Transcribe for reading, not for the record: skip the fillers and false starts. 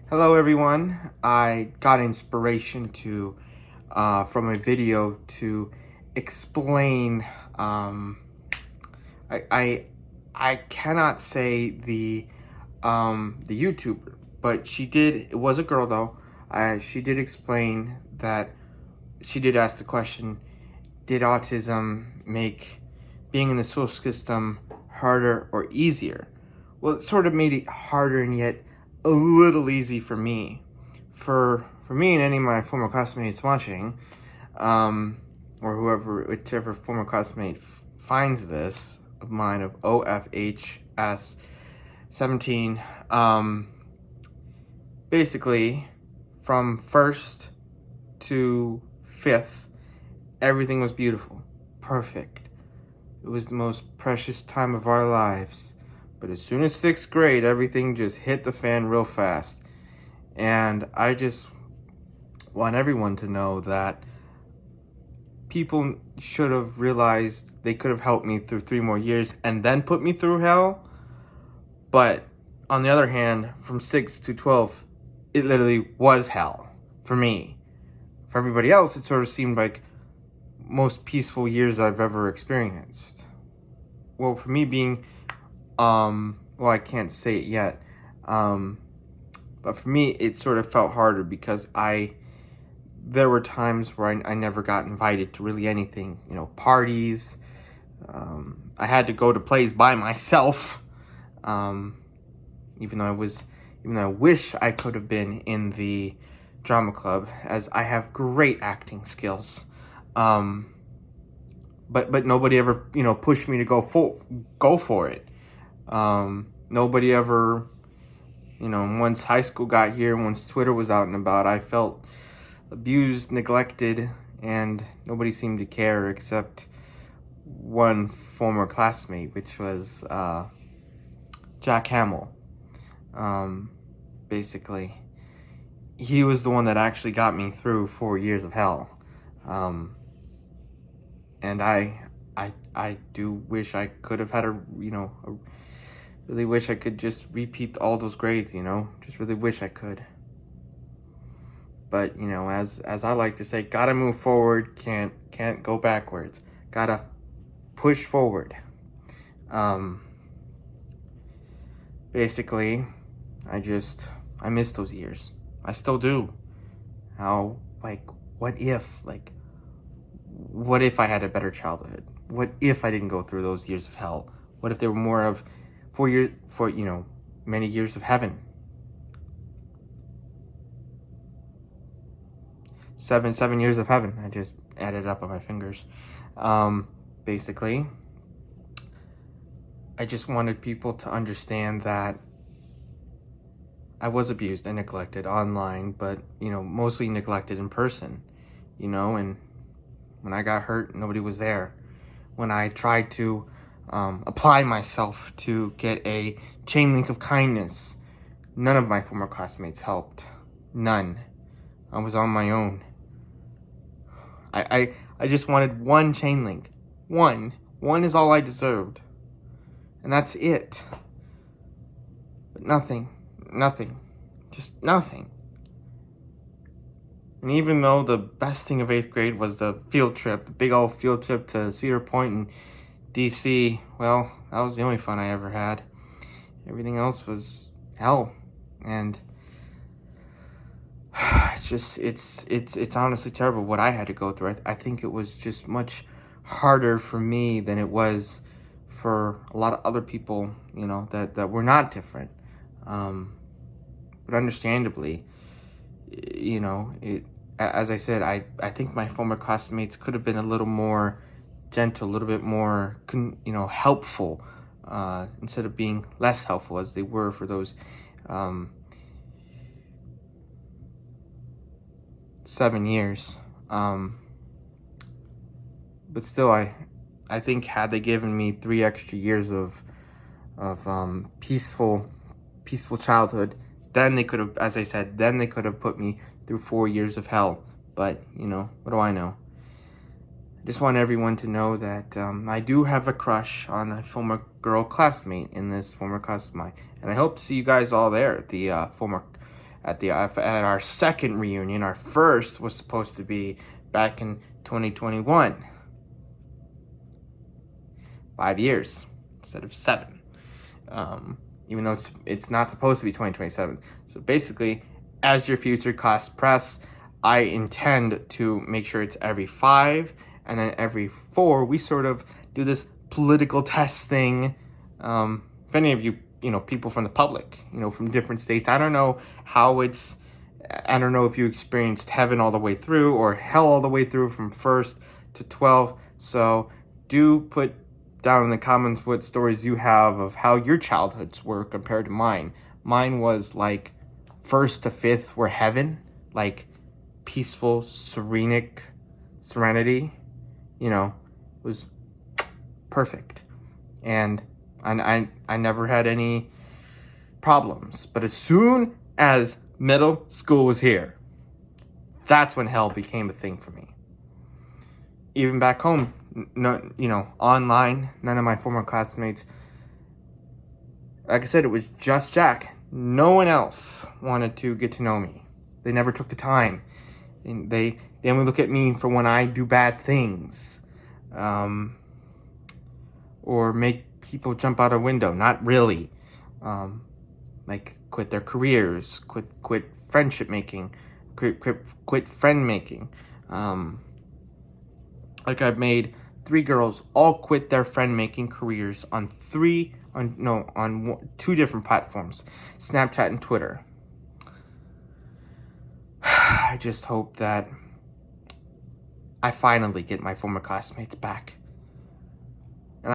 Hello everyone. I got inspiration to from a video to explain I cannot say the YouTuber, but it was a girl though. She did explain that she did ask the question, did autism make being in the school system harder or easier? Well, it sort of made it harder and yet a little easy for me. For me and any of my former classmates watching, or whichever former classmate finds this of mine of OFHS17, basically from first to fifth, everything was beautiful, perfect. It was the most precious time of our lives. But as soon as sixth grade, everything just hit the fan real fast. And I just want everyone to know that people should have realized they could have helped me through 3 more years and then put me through hell. But on the other hand, from 6 to 12, it literally was hell for me. For everybody else, it sort of seemed like most peaceful years I've ever experienced. Well, for me being, well, I can't say it yet, but for me, it sort of felt harder because there were times where I never got invited to really anything, parties. I had to go to plays by myself, even though I wish I could have been in the drama club, as I have great acting skills. But nobody ever, pushed me to go for it. Nobody ever, once high school got here, once Twitter was out and about, I felt abused, neglected, and nobody seemed to care except one former classmate, which was Jack Hamill. Basically, he was the one that actually got me through 4 years of hell. And I do wish I could have had really wish I could just repeat all those grades, just really wish I could. But, as I like to say, gotta move forward, can't go backwards. Gotta push forward. Basically, I miss those years. I still do. What if I had a better childhood? What if I didn't go through those years of hell? What if there were more of many years of heaven? Seven years of heaven. I just added up on my fingers. Basically, I just wanted people to understand that I was abused and neglected online, but, mostly neglected in person, and when I got hurt, nobody was there. When I tried to apply myself to get a chain link of kindness, none of my former classmates helped. None. I was on my own. I just wanted one chain link. One. One is all I deserved. And that's it. But nothing. Just nothing. And even though the best thing of 8th grade was the field trip, the big old field trip to Cedar Point in DC, well, that was the only fun I ever had. Everything else was hell. And it's honestly terrible what I had to go through. I think it was just much harder for me than it was for a lot of other people, that were not different. But understandably, as I said, I think my former classmates could have been a little more gentle, a little bit more, helpful, instead of being less helpful as they were for those 7 years. But still, I think had they given me 3 extra years of peaceful childhood, then they could have, as I said, put me through 4 years of hell. But, what do I know? I just want everyone to know that I do have a crush on a former girl classmate in this former class of mine. And I hope to see you guys all there at the former at our second reunion. Our first was supposed to be back in 2021. 5 years instead of 7. Even though it's not supposed to be 2027. So basically, as your future cast press, I intend to make sure it's every 5, and then every 4 we sort of do this political test thing. If any of you, people from the public, from different states, I don't know if you experienced heaven all the way through or hell all the way through from 1st to 12. So do put down in the comments what stories you have of how your childhoods were compared to mine. Mine was like 1st to 5th were heaven, like peaceful, serenity. It was perfect. And I never had any problems. But as soon as middle school was here, that's when hell became a thing for me. Even back home, online, none of my former classmates, like I said, it was just Jack. No one else wanted to get to know me. They never took the time. And they only look at me for when I do bad things. Or make people jump out a window. Not really. Like quit their careers, quit friendship making, quit friend making. Like I've made 3 girls all quit their friend making careers on 2 different platforms, Snapchat and Twitter. I just hope that I finally get my former classmates back.